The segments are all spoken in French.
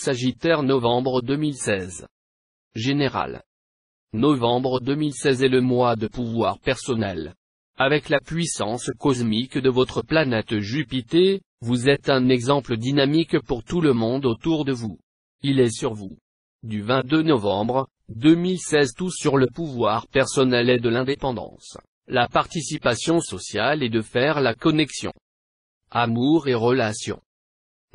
Sagittaire, novembre 2016. Général. Novembre 2016 est le mois de pouvoir personnel. Avec la puissance cosmique de votre planète Jupiter, vous êtes un exemple dynamique pour tout le monde autour de vous. Il est sur vous. Du 22 novembre 2016, tout sur le pouvoir personnel et de l'indépendance, la participation sociale et de faire la connexion. Amour et relations.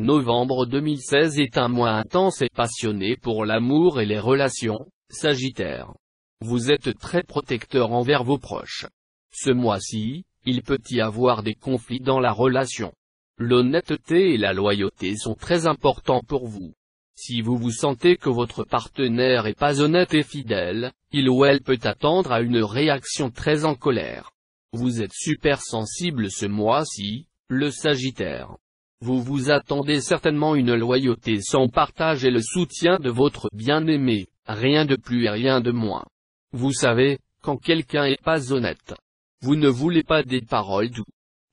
Novembre 2016 est un mois intense et passionné pour l'amour et les relations, Sagittaire. Vous êtes très protecteur envers vos proches. Ce mois-ci, il peut y avoir des conflits dans la relation. L'honnêteté et la loyauté sont très importants pour vous. Si vous vous sentez que votre partenaire est pas honnête et fidèle, il ou elle peut attendre à une réaction très en colère. Vous êtes super sensible ce mois-ci, le Sagittaire. Vous vous attendez certainement une loyauté sans partage et le soutien de votre bien-aimé, rien de plus et rien de moins. Vous savez, quand quelqu'un est pas honnête, vous ne voulez pas des paroles douces.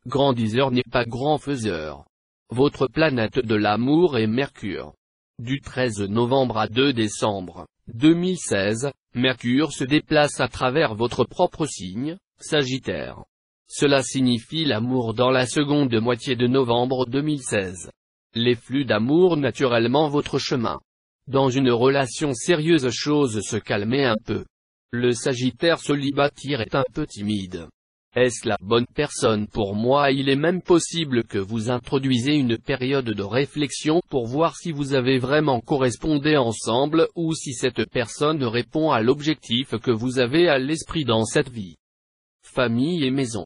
Grand diseur n'est pas grand faiseur. Votre planète de l'amour est Mercure. Du 13 novembre à 2 décembre 2016, Mercure se déplace à travers votre propre signe, Sagittaire. Cela signifie l'amour dans la seconde moitié de novembre 2016. Les flux d'amour naturellement votre chemin. Dans une relation sérieuse, choses se calmer un peu. Le Sagittaire célibataire est un peu timide. Est-ce la bonne personne pour moi? Il est même possible que vous introduisez une période de réflexion pour voir si vous avez vraiment correspondé ensemble ou si cette personne répond à l'objectif que vous avez à l'esprit dans cette vie. Famille et maison.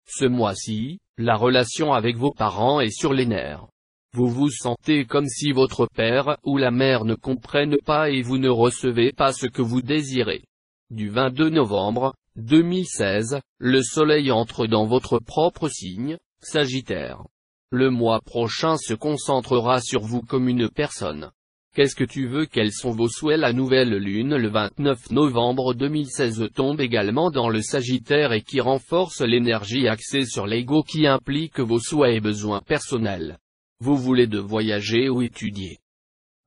Ce mois-ci, la relation avec vos parents est sur les nerfs. Vous vous sentez comme si votre père ou la mère ne comprennent pas et vous ne recevez pas ce que vous désirez. Du 22 novembre 2016, le soleil entre dans votre propre signe, Sagittaire. Le mois prochain se concentrera sur vous comme une personne. Qu'est-ce que tu veux? Quels sont vos souhaits? La nouvelle lune le 29 novembre 2016 tombe également dans le Sagittaire et qui renforce l'énergie axée sur l'ego qui implique vos souhaits et besoins personnels. Vous voulez de voyager ou étudier.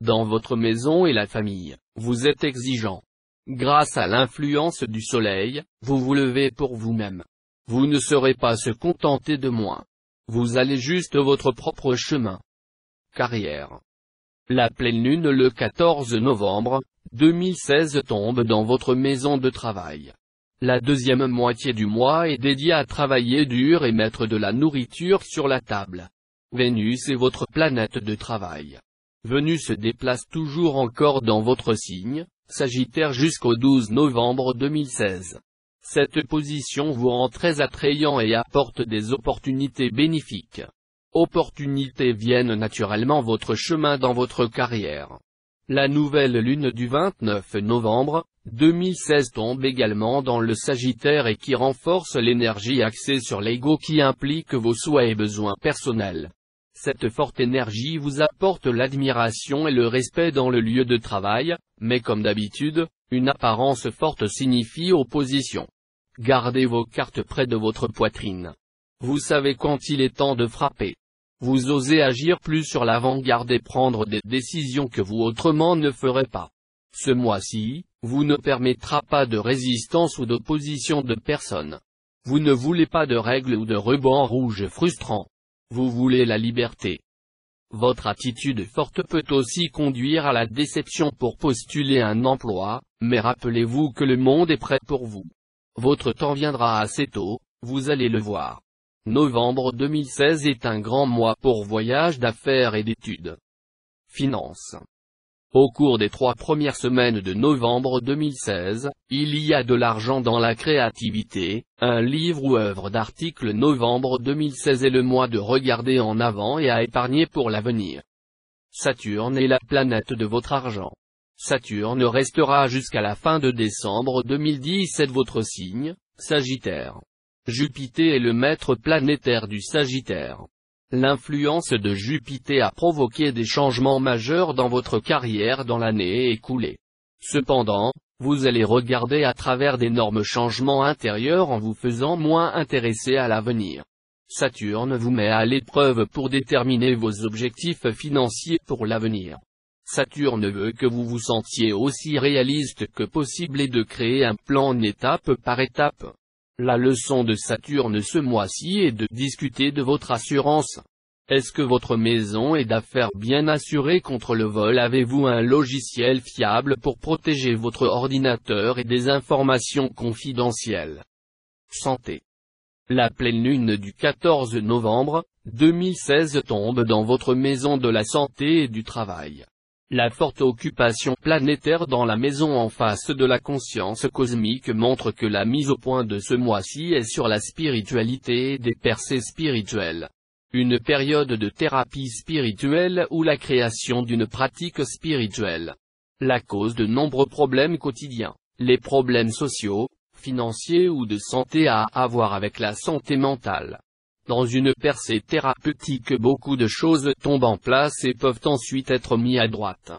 Dans votre maison et la famille, vous êtes exigeant. Grâce à l'influence du soleil, vous vous levez pour vous-même. Vous ne serez pas se contenter de moins. Vous allez juste votre propre chemin. Carrière. La pleine lune le 14 novembre 2016 tombe dans votre maison de travail. La deuxième moitié du mois est dédiée à travailler dur et mettre de la nourriture sur la table. Vénus est votre planète de travail. Vénus se déplace toujours encore dans votre signe, Sagittaire jusqu'au 12 novembre 2016. Cette position vous rend très attrayant et apporte des opportunités bénéfiques. Opportunités viennent naturellement votre chemin dans votre carrière. La nouvelle lune du 29 novembre 2016 tombe également dans le Sagittaire et qui renforce l'énergie axée sur l'ego qui implique vos souhaits et besoins personnels. Cette forte énergie vous apporte l'admiration et le respect dans le lieu de travail, mais comme d'habitude, une apparence forte signifie opposition. Gardez vos cartes près de votre poitrine. Vous savez quand il est temps de frapper. Vous osez agir plus sur l'avant-garde et prendre des décisions que vous autrement ne ferez pas. Ce mois-ci, vous ne permettra pas de résistance ou d'opposition de personne. Vous ne voulez pas de règles ou de rubans rouges frustrants. Vous voulez la liberté. Votre attitude forte peut aussi conduire à la déception pour postuler un emploi, mais rappelez-vous que le monde est prêt pour vous. Votre temps viendra assez tôt, vous allez le voir. Novembre 2016 est un grand mois pour voyages d'affaires et d'études. Finances. Au cours des 3 premières semaines de novembre 2016, il y a de l'argent dans la créativité, un livre ou œuvre d'article. Novembre 2016 est le mois de regarder en avant et à épargner pour l'avenir. Saturne est la planète de votre argent. Saturne restera jusqu'à la fin de décembre 2017 votre signe, Sagittaire. Jupiter est le maître planétaire du Sagittaire. L'influence de Jupiter a provoqué des changements majeurs dans votre carrière dans l'année écoulée. Cependant, vous allez regarder à travers d'énormes changements intérieurs en vous faisant moins intéressé à l'avenir. Saturne vous met à l'épreuve pour déterminer vos objectifs financiers pour l'avenir. Saturne veut que vous vous sentiez aussi réaliste que possible et de créer un plan étape par étape. La leçon de Saturne ce mois-ci est de discuter de votre assurance. Est-ce que votre maison est d'affaires bien assurée contre le vol? Avez-vous un logiciel fiable pour protéger votre ordinateur et des informations confidentielles? Santé. La pleine lune du 14 novembre 2016 tombe dans votre maison de la santé et du travail. La forte occupation planétaire dans la maison en face de la conscience cosmique montre que la mise au point de ce mois-ci est sur la spiritualité et des percées spirituelles. Une période de thérapie spirituelle ou la création d'une pratique spirituelle. La cause de nombreux problèmes quotidiens, les problèmes sociaux, financiers ou de santé à voir avec la santé mentale. Dans une percée thérapeutique, beaucoup de choses tombent en place et peuvent ensuite être mis à droite.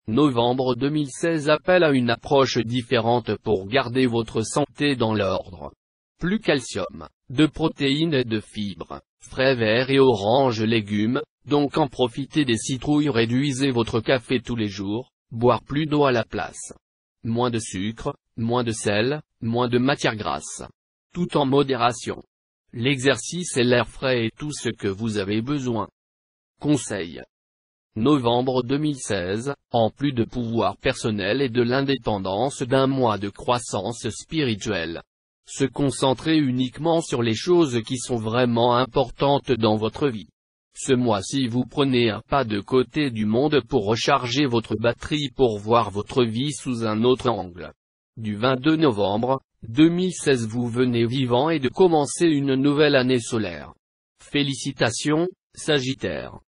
Novembre 2016 appelle à une approche différente pour garder votre santé dans l'ordre. Plus calcium, de protéines et de fibres, frais verts et oranges légumes, donc en profitez des citrouilles. Réduisez votre café tous les jours, boire plus d'eau à la place. Moins de sucre, moins de sel, moins de matières grasses. Tout en modération. L'exercice et l'air frais est tout ce que vous avez besoin. Conseil. Novembre 2016, en plus de pouvoir personnel et de l'indépendance d'un mois de croissance spirituelle. Se concentrer uniquement sur les choses qui sont vraiment importantes dans votre vie. Ce mois-ci vous prenez un pas de côté du monde pour recharger votre batterie pour voir votre vie sous un autre angle. Du 22 novembre 2016 vous venez vivant et de commencer une nouvelle année solaire. Félicitations, Sagittaire.